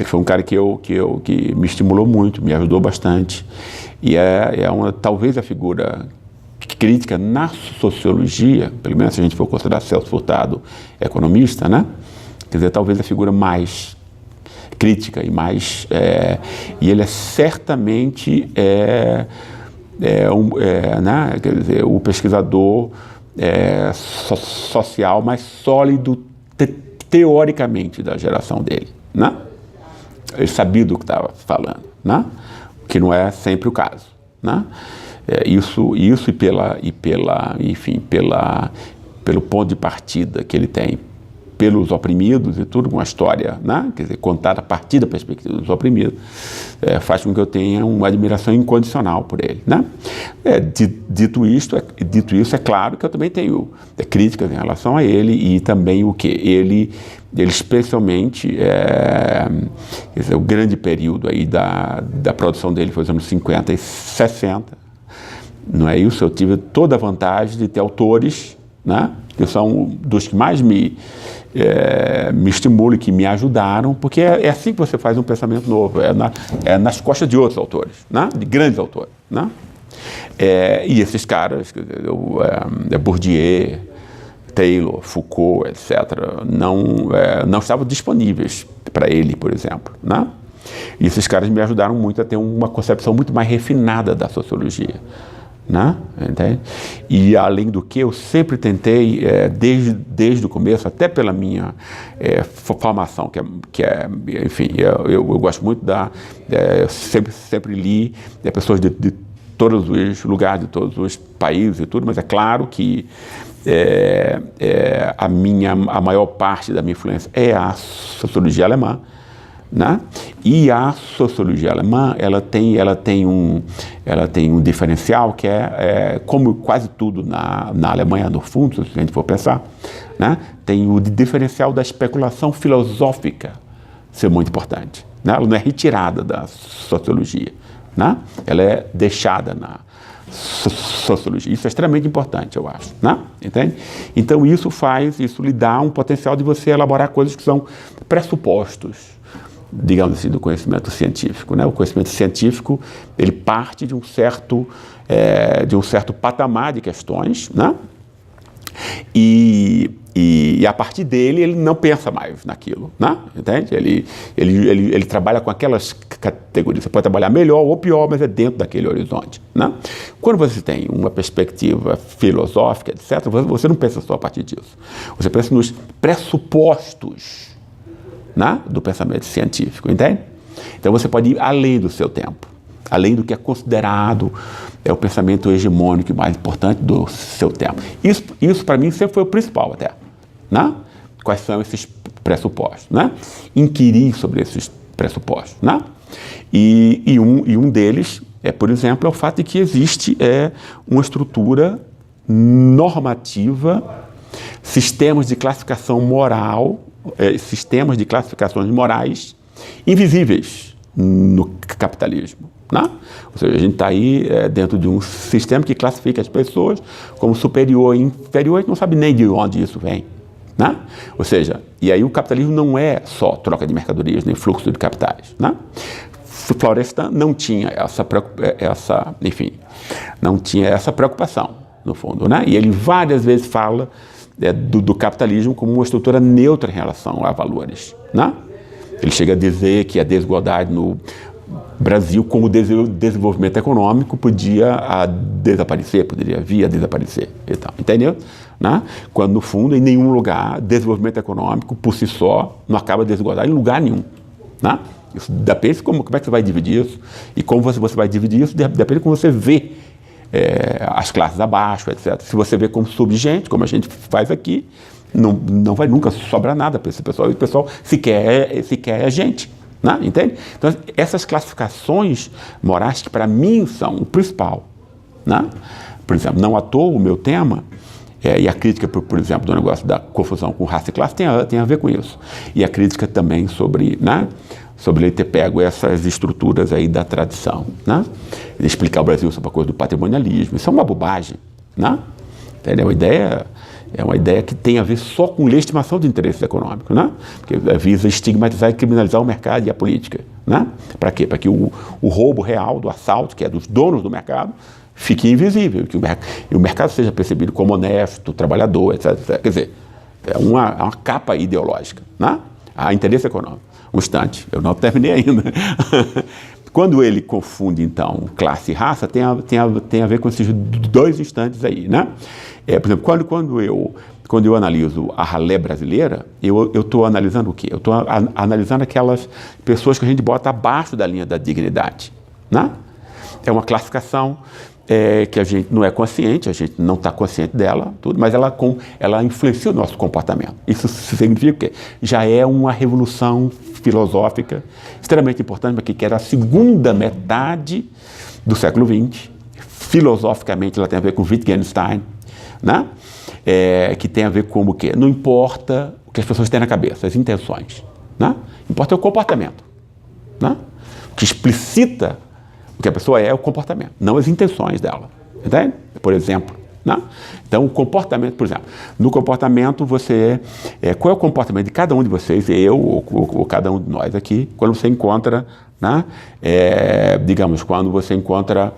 Ele foi um cara que me estimulou muito, me ajudou bastante. E talvez a figura crítica na sociologia, pelo menos se a gente for considerar Celso Furtado economista, né? Quer dizer, talvez a figura mais crítica e mais... e ele é certamente né? Quer dizer, o pesquisador social mais sólido teoricamente da geração dele, né? Ele sabia do que estava falando, né? Que não é sempre o caso, né? Isso pelo ponto de partida que ele tem pelos oprimidos e tudo, uma história, né? Quer dizer, contada a partir da perspectiva dos oprimidos, faz com que eu tenha uma admiração incondicional por ele, né? Dito isso, é claro que eu também tenho críticas em relação a ele e também o que ele especialmente, quer dizer, o grande período aí da produção dele foi os anos 50 e 60, não é isso? Eu tive toda a vantagem de ter autores, né? Que são dos que mais me estimulam e que me ajudaram, porque é assim que você faz um pensamento novo, nas costas de outros autores, né? De grandes autores, né? E esses caras, Bourdieu, Taylor, Foucault, etc., não estavam disponíveis para ele, por exemplo, né? E esses caras me ajudaram muito a ter uma concepção muito mais refinada da sociologia, né? Entende? E além do que eu sempre tentei, desde o começo, até pela minha formação, enfim, eu gosto muito eu sempre li pessoas de todos os lugares, de todos os países e tudo, mas é claro que a maior parte da minha influência é a sociologia alemã, né? E a sociologia alemã ela tem um diferencial que como quase tudo na Alemanha, no fundo, se a gente for pensar, né? Tem o diferencial da especulação filosófica ser muito importante, né? Ela não é retirada da sociologia, né? Ela é deixada na sociologia. Isso é extremamente importante, eu acho, né? Entende? Então isso lhe dá um potencial de você elaborar coisas que são pressupostos, digamos assim, do conhecimento científico, né? O conhecimento científico, ele parte de um certo patamar de questões, né? E a partir dele ele não pensa mais naquilo, né? Entende? Ele trabalha com aquelas categorias. Você pode trabalhar melhor ou pior, mas é dentro daquele horizonte, né? Quando você tem uma perspectiva filosófica, etc., você não pensa só a partir disso. Você pensa nos pressupostos, né, do pensamento científico, entende? Então você pode ir além do seu tempo, além do que é considerado o pensamento hegemônico e mais importante do seu tempo. Isso para mim sempre foi o principal até, né? Quais são esses pressupostos, né? Inquirir sobre esses pressupostos, né? E um deles por exemplo, o fato de que existe uma estrutura normativa, sistemas de classificação moral, sistemas de classificações morais invisíveis no capitalismo, né? Ou seja, a gente está aí dentro de um sistema que classifica as pessoas como superior e inferior, a gente não sabe nem de onde isso vem, né? Ou seja, e aí o capitalismo não é só troca de mercadorias, nem fluxo de capitais, né? Florestan não tinha não tinha essa preocupação, no fundo, né? E ele várias vezes fala do capitalismo como uma estrutura neutra em relação a valores, né? Ele chega a dizer que a desigualdade no Brasil, como desenvolvimento econômico, poderia vir a desaparecer e tal, entendeu? Né? Quando, no fundo, em nenhum lugar, desenvolvimento econômico, por si só, não acaba a desigualdade em lugar nenhum, né? Isso depende de como é que você vai dividir isso, e como você vai dividir isso, depende de como você vê as classes abaixo, etc. Se você vê como subgente, como a gente faz aqui, não vai nunca sobrar nada para esse pessoal, e o pessoal sequer é gente, né? Entende? Então, essas classificações morais que para mim são o principal, né? Por exemplo, não à toa o meu tema, e a crítica, por exemplo, do negócio da confusão com raça e classe tem a ver com isso. E a crítica também sobre ele ter pego essas estruturas aí da tradição, né? Explicar o Brasil sobre a coisa do patrimonialismo. Isso é uma bobagem, né? Entendeu? A ideia É uma ideia que tem a ver só com legitimação de interesses econômicos, né? Porque visa estigmatizar e criminalizar o mercado e a política, né? Para quê? Para que o roubo real do assalto, que é dos donos do mercado, fique invisível, que o mercado seja percebido como honesto, trabalhador, etc, etc. Quer dizer, é uma capa ideológica, né? Há interesse econômico. Um instante, eu não terminei ainda. Quando ele confunde, então, classe e raça, tem a ver com esses dois instantes aí, né? Por exemplo, quando eu analiso a ralé brasileira, eu estou analisando o quê? Eu estou analisando aquelas pessoas que a gente bota abaixo da linha da dignidade, né? É uma classificação que a gente não é consciente, a gente não está consciente dela, tudo, mas ela influencia o nosso comportamento. Isso significa que já é uma revolução filosófica extremamente importante, que era a segunda metade do século XX. Filosoficamente, ela tem a ver com Wittgenstein, né? Que tem a ver com o quê? Não importa o que as pessoas têm na cabeça, as intenções, né? Importa o comportamento, né? O que explicita o que a pessoa é o comportamento, não as intenções dela, entende? Por exemplo, né? Então, o comportamento, por exemplo, no comportamento qual é o comportamento de cada um de vocês, eu ou cada um de nós aqui, quando você encontra, né? Digamos, quando você encontra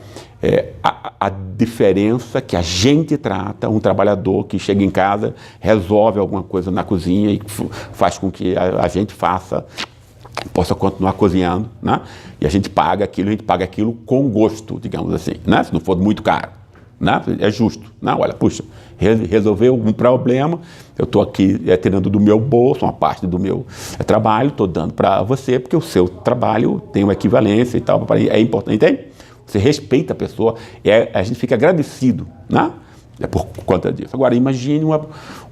a diferença que a gente trata, um trabalhador que chega em casa, resolve alguma coisa na cozinha e faz com que a gente possa continuar cozinhando, né? E a gente paga aquilo com gosto, digamos assim, né? Se não for muito caro, né? É justo, né? Olha, puxa, resolveu um problema, eu estou aqui tirando do meu bolso uma parte do meu trabalho, estou dando para você, porque o seu trabalho tem uma equivalência e tal, é importante, entende? Você respeita a pessoa, a gente fica agradecido, né? É por conta disso. Agora, imagine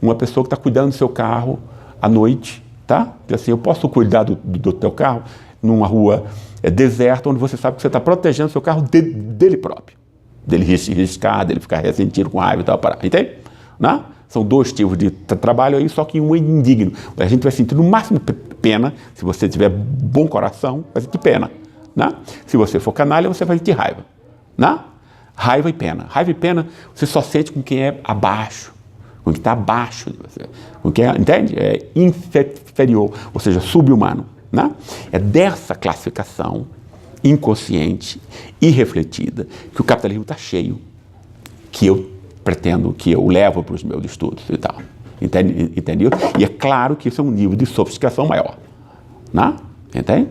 uma pessoa que está cuidando do seu carro à noite, tá? Porque assim, eu posso cuidar do teu carro numa rua deserta, onde você sabe que você está protegendo o seu carro dele próprio. Dele riscar, dele ficar ressentido com raiva e tal, entende? Né? São dois tipos de trabalho aí, só que um é indigno. A gente vai sentir no máximo pena, se você tiver bom coração, vai sentir pena. Né? Se você for canalha, você vai sentir raiva. Né? Raiva e pena. Raiva e pena você só sente com quem é abaixo, com quem está abaixo de você, com quem entende? É inferior, ou seja, sub-humano. Né? É dessa classificação inconsciente, irrefletida, que o capitalismo está cheio, que eu pretendo, que eu levo para os meus estudos e tal. Entendeu? E é claro que isso é um nível de sofisticação maior. Né? Entende?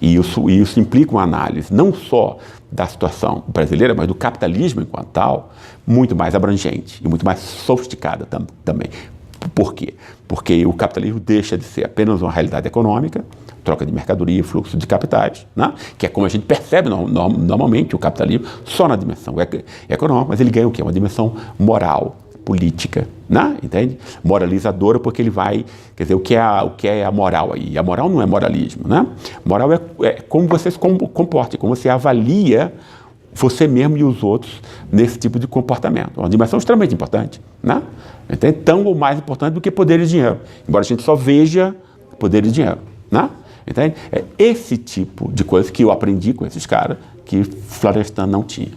E isso implica uma análise não só da situação brasileira, mas do capitalismo enquanto tal, muito mais abrangente e muito mais sofisticada também. Por quê? Porque o capitalismo deixa de ser apenas uma realidade econômica, troca de mercadoria, fluxo de capitais, né? Que é como a gente percebe normalmente o capitalismo só na dimensão econômica, mas ele ganha o quê? Uma dimensão moral, política, né? Entende? Moralizadora, porque ele vai, quer dizer, o que é a moral aí? A moral não é moralismo, né? Moral é como você se comporta, como você avalia você mesmo e os outros nesse tipo de comportamento. É uma dimensão extremamente importante, né? Entende? Tão ou mais importante do que poder e dinheiro, embora a gente só veja poder e dinheiro, né? Entende? É esse tipo de coisa que eu aprendi com esses caras que Florestan não tinha.